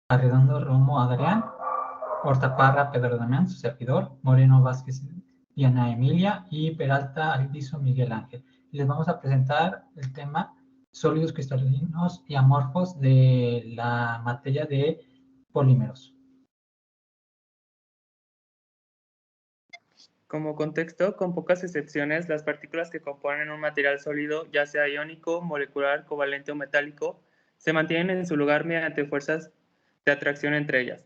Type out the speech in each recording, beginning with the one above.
Arredondo Romo Adrián, Hortaparra Pedro Damián, su servidor, Moreno Vázquez Diana Emilia y Peralta Alviso Miguel Ángel. Y les vamos a presentar el tema sólidos cristalinos y amorfos de la materia de polímeros. Como contexto, con pocas excepciones, las partículas que componen un material sólido, ya sea iónico, molecular, covalente o metálico, se mantienen en su lugar mediante fuerzas de atracción entre ellas.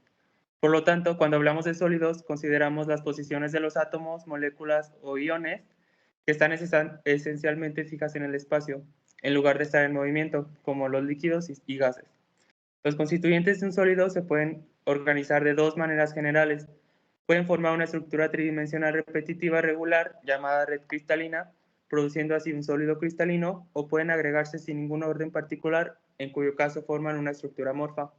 Por lo tanto, cuando hablamos de sólidos, consideramos las posiciones de los átomos, moléculas o iones que están esencialmente fijas en el espacio, en lugar de estar en movimiento, como los líquidos y gases. Los constituyentes de un sólido se pueden organizar de dos maneras generales. Pueden formar una estructura tridimensional repetitiva regular, llamada red cristalina, produciendo así un sólido cristalino, o pueden agregarse sin ningún orden particular, en cuyo caso forman una estructura amorfa.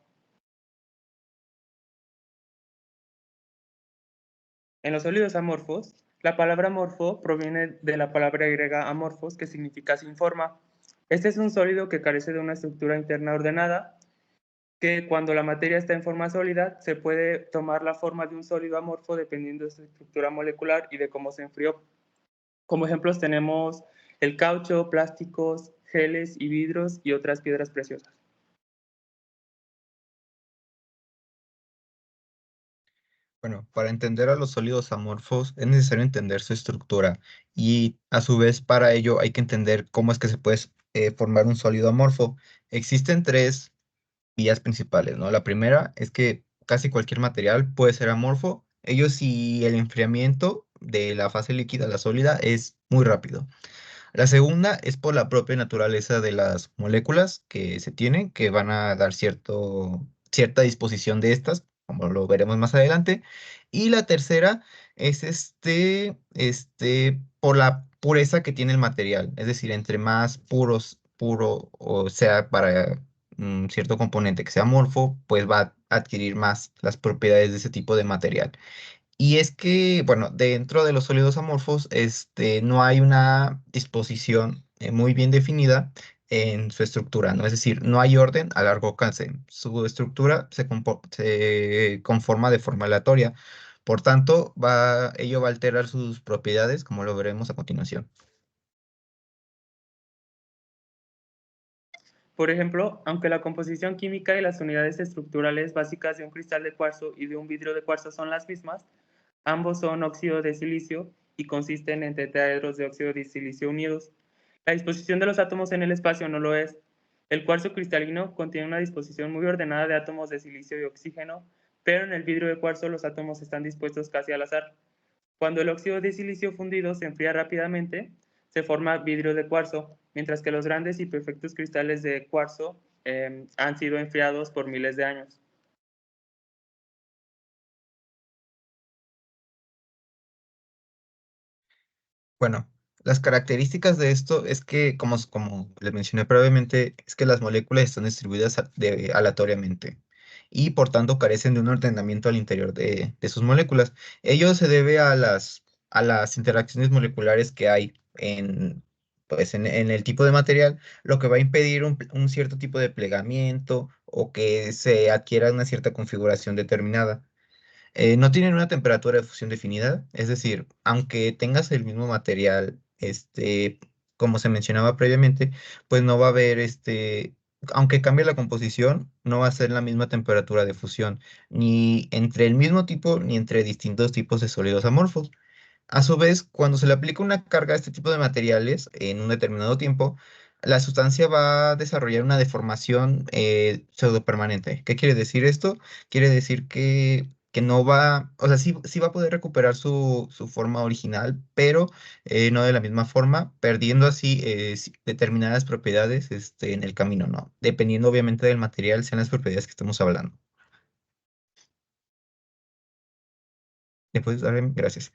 En los sólidos amorfos, la palabra amorfo proviene de la palabra griega amorphos, que significa sin forma. Este es un sólido que carece de una estructura interna ordenada, que cuando la materia está en forma sólida, se puede tomar la forma de un sólido amorfo dependiendo de su estructura molecular y de cómo se enfrió. Como ejemplos tenemos el caucho, plásticos, geles y vidrios y otras piedras preciosas. Bueno, para entender a los sólidos amorfos es necesario entender su estructura y a su vez para ello hay que entender cómo es que se puede formar un sólido amorfo. Existen tres vías principales, ¿no? La primera es que casi cualquier material puede ser amorfo, ello si el enfriamiento de la fase líquida a la sólida es muy rápido. La segunda es por la propia naturaleza de las moléculas que se tienen, que van a dar cierta disposición de estas, como lo veremos más adelante. Y la tercera es por la pureza que tiene el material. Es decir, entre más puro o sea para cierto componente que sea amorfo, pues va a adquirir más las propiedades de ese tipo de material. Y es que, bueno, dentro de los sólidos amorfos, no hay una disposición muy bien definida en su estructura, ¿no? Es decir, no hay orden a largo alcance. Su estructura se conforma de forma aleatoria. Por tanto, ello va a alterar sus propiedades, como lo veremos a continuación. Por ejemplo, aunque la composición química y las unidades estructurales básicas de un cristal de cuarzo y de un vidrio de cuarzo son las mismas, ambos son óxido de silicio y consisten en tetraedros de óxido de silicio unidos. La disposición de los átomos en el espacio no lo es. El cuarzo cristalino contiene una disposición muy ordenada de átomos de silicio y oxígeno, pero en el vidrio de cuarzo los átomos están dispuestos casi al azar. Cuando el óxido de silicio fundido se enfría rápidamente, se forma vidrio de cuarzo, mientras que los grandes y perfectos cristales de cuarzo han sido enfriados por miles de años. Bueno, las características de esto es que, como les mencioné previamente, es que las moléculas están distribuidas aleatoriamente y por tanto carecen de un ordenamiento al interior de sus moléculas. Ello se debe a las interacciones moleculares que hay en el tipo de material, lo que va a impedir un cierto tipo de plegamiento o que se adquiera una cierta configuración determinada. No tienen una temperatura de fusión definida, es decir, aunque tengas el mismo material, como se mencionaba previamente, pues no va a haber, aunque cambie la composición, no va a ser la misma temperatura de fusión, ni entre el mismo tipo, ni entre distintos tipos de sólidos amorfos. A su vez, cuando se le aplica una carga a este tipo de materiales en un determinado tiempo, la sustancia va a desarrollar una deformación pseudopermanente. ¿Qué quiere decir esto? Quiere decir que no va, o sea, sí va a poder recuperar su forma original, pero no de la misma forma, perdiendo así determinadas propiedades en el camino, ¿no? Dependiendo obviamente del material, sean las propiedades que estemos hablando. ¿Le puedes dar? Gracias.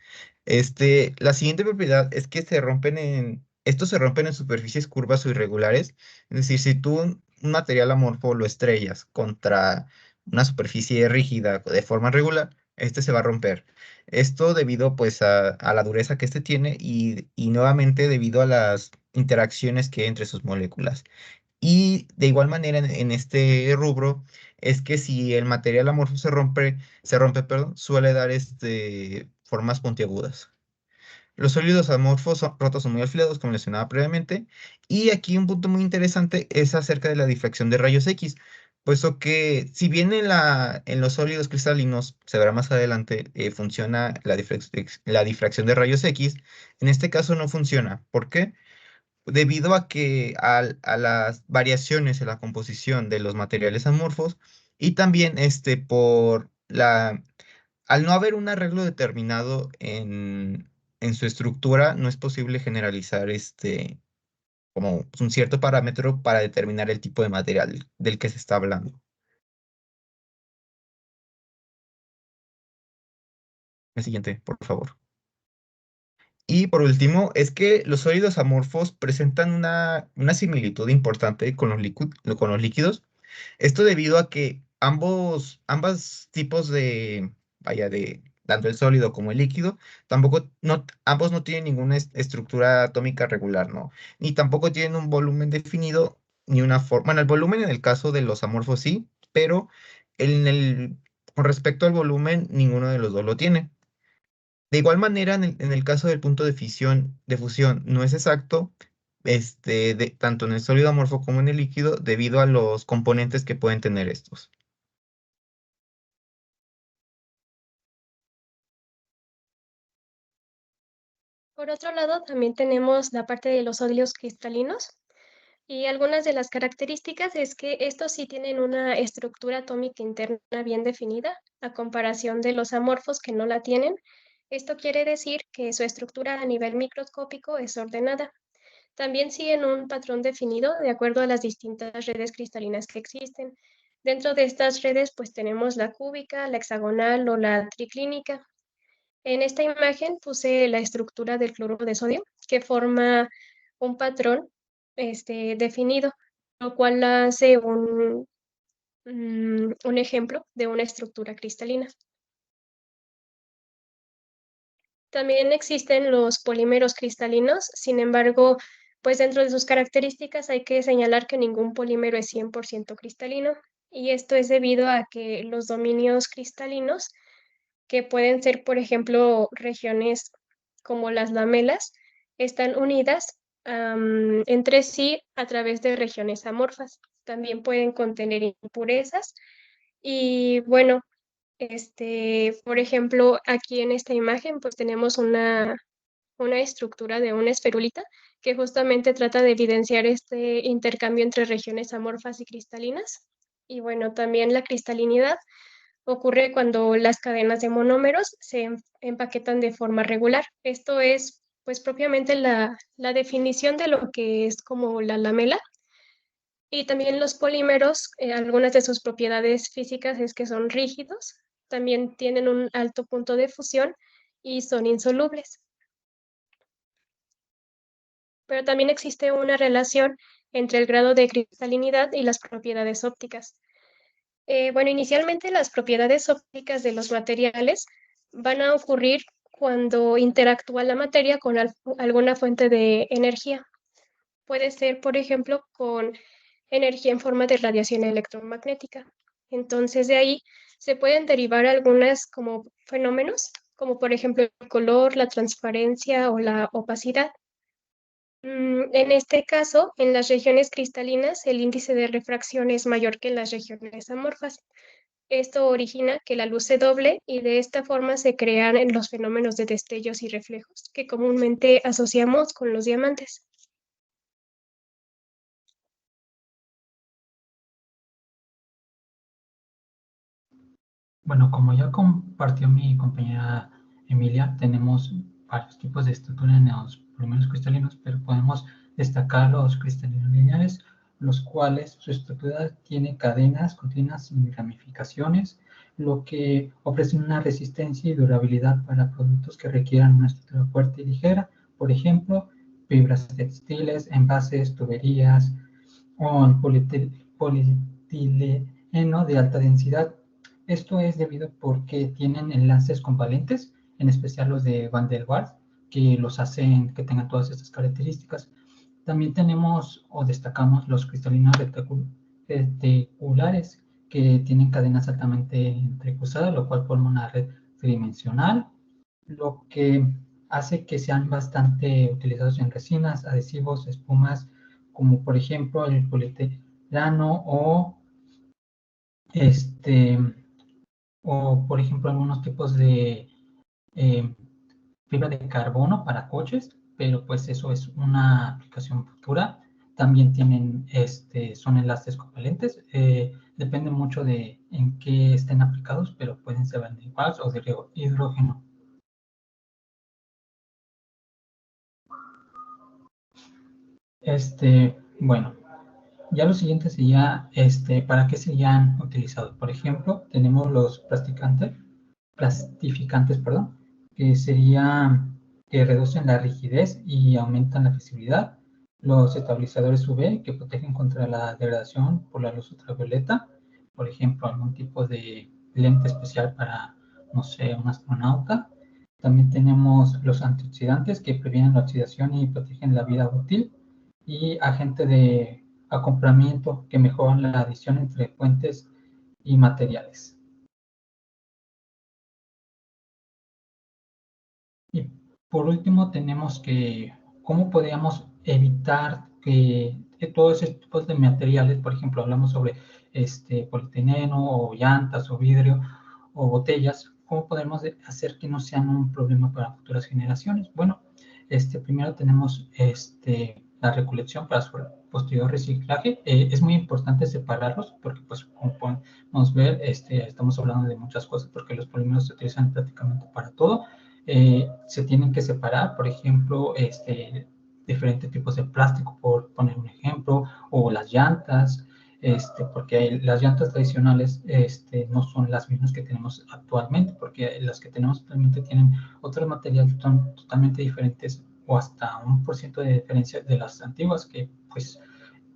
La siguiente propiedad es que estos se rompen en superficies curvas o irregulares. Es decir, si tú un material amorfo lo estrellas contra una superficie rígida de forma regular, este se va a romper. Esto debido pues a la dureza que este tiene y nuevamente debido a las interacciones que hay entre sus moléculas. Y de igual manera en este rubro es que si el material amorfo perdón, suele dar formas puntiagudas. Los sólidos amorfos rotos son muy afilados, como mencionaba previamente. Y aquí un punto muy interesante es acerca de la difracción de rayos X, puesto que si bien en los sólidos cristalinos, se verá más adelante, funciona la difracción de rayos X, en este caso no funciona. ¿Por qué? Debido a que a las variaciones en la composición de los materiales amorfos y también al no haber un arreglo determinado en su estructura, no es posible generalizar como un cierto parámetro para determinar el tipo de material del que se está hablando. El siguiente, por favor. Y por último, es que los sólidos amorfos presentan una similitud importante con con los líquidos. Esto debido a que ambos tipos vaya, tanto el sólido como el líquido, ambos no tienen ninguna estructura atómica regular, ¿no? Ni tampoco tienen un volumen definido, ni una forma. Bueno, el volumen en el caso de los amorfos sí, pero con respecto al volumen, ninguno de los dos lo tiene. De igual manera, en el caso del punto de fusión no es exacto, tanto en el sólido amorfo como en el líquido, debido a los componentes que pueden tener estos. Por otro lado, también tenemos la parte de los sólidos cristalinos y algunas de las características es que estos sí tienen una estructura atómica interna bien definida a comparación de los amorfos que no la tienen. Esto quiere decir que su estructura a nivel microscópico es ordenada. También siguen un patrón definido de acuerdo a las distintas redes cristalinas que existen. Dentro de estas redes, pues tenemos la cúbica, la hexagonal o la triclínica. En esta imagen puse la estructura del cloruro de sodio, que forma un patrón definido, lo cual hace un ejemplo de una estructura cristalina. También existen los polímeros cristalinos, sin embargo, pues dentro de sus características hay que señalar que ningún polímero es 100% cristalino, y esto es debido a que los dominios cristalinos, que pueden ser, por ejemplo, regiones como las lamelas, están unidas entre sí a través de regiones amorfas. También pueden contener impurezas y bueno, por ejemplo, aquí en esta imagen pues tenemos una estructura de una esferulita que justamente trata de evidenciar este intercambio entre regiones amorfas y cristalinas. Y bueno, también la cristalinidad ocurre cuando las cadenas de monómeros se empaquetan de forma regular. Esto es pues propiamente la definición de lo que es como la lamela. Y también los polímeros, algunas de sus propiedades físicas es que son rígidos, también tienen un alto punto de fusión y son insolubles. Pero también existe una relación entre el grado de cristalinidad y las propiedades ópticas. Bueno, inicialmente las propiedades ópticas de los materiales van a ocurrir cuando interactúa la materia con alguna fuente de energía. Puede ser, por ejemplo, con energía en forma de radiación electromagnética. Entonces, de ahí se pueden derivar algunas como fenómenos, como por ejemplo el color, la transparencia o la opacidad. En este caso, en las regiones cristalinas, el índice de refracción es mayor que en las regiones amorfas. Esto origina que la luz se doble y de esta forma se crean los fenómenos de destellos y reflejos que comúnmente asociamos con los diamantes. Bueno, como ya compartió mi compañera Emilia, tenemos varios tipos de estructura en los polímeros cristalinos, pero podemos destacar los cristalinos lineares, los cuales su estructura tiene cadenas continuas sin ramificaciones, lo que ofrece una resistencia y durabilidad para productos que requieran una estructura fuerte y ligera, por ejemplo, fibras textiles, envases, tuberías o polietileno de alta densidad. Esto es debido porque tienen enlaces covalentes, en especial los de Van der Waals, que los hacen que tengan todas estas características. También tenemos o destacamos los cristalinos reticulares que tienen cadenas altamente entrecruzadas, lo cual forma una red tridimensional, lo que hace que sean bastante utilizados en resinas, adhesivos, espumas, como por ejemplo el polietileno o por ejemplo algunos tipos de fibra de carbono para coches, pero pues eso es una aplicación futura. También tienen, son enlaces covalentes, depende mucho de en qué estén aplicados, pero pueden ser de igual o de hidrógeno. Bueno, ya lo siguiente sería, ¿para qué serían utilizados? Por ejemplo, tenemos los plastificantes, perdón, que serían que reducen la rigidez y aumentan la flexibilidad. Los estabilizadores UV que protegen contra la degradación por la luz ultravioleta, por ejemplo, algún tipo de lente especial para, no sé, un astronauta. También tenemos los antioxidantes que previenen la oxidación y protegen la vida útil, y agentes de acoplamiento que mejoran la adición entre fuentes y materiales. Y por último tenemos que, ¿cómo podríamos evitar que todos estos tipos de materiales, por ejemplo, hablamos sobre polietileno o llantas o vidrio o botellas, ¿cómo podemos hacer que no sean un problema para futuras generaciones? Bueno, primero tenemos la recolección para su posterior reciclaje. Es muy importante separarlos porque, pues, como podemos ver, estamos hablando de muchas cosas porque los polímeros se utilizan prácticamente para todo. Se tienen que separar, por ejemplo, diferentes tipos de plástico, por poner un ejemplo, o las llantas, porque las llantas tradicionales no son las mismas que tenemos actualmente, porque las que tenemos actualmente tienen otros materiales totalmente diferentes o hasta 1% de diferencia de las antiguas, que pues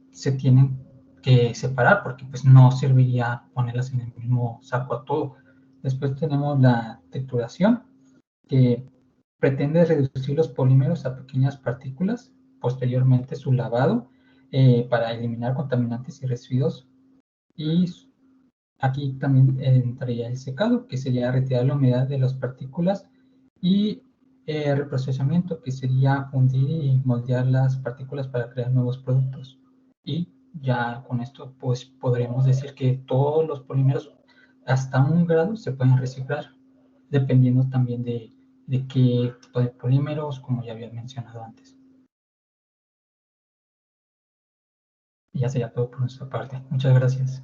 se tienen que separar porque pues no serviría ponerlas en el mismo saco a todo. Después tenemos la trituración, que pretende reducir los polímeros a pequeñas partículas, posteriormente su lavado para eliminar contaminantes y residuos, y aquí también entraría el secado, que sería retirar la humedad de las partículas, y reprocesamiento, que sería fundir y moldear las partículas para crear nuevos productos. Y ya con esto pues podremos decir que todos los polímeros hasta 1 grado se pueden reciclar, dependiendo también de qué tipo de polímeros, como ya había mencionado antes. Y ya sería todo por nuestra parte. Muchas gracias.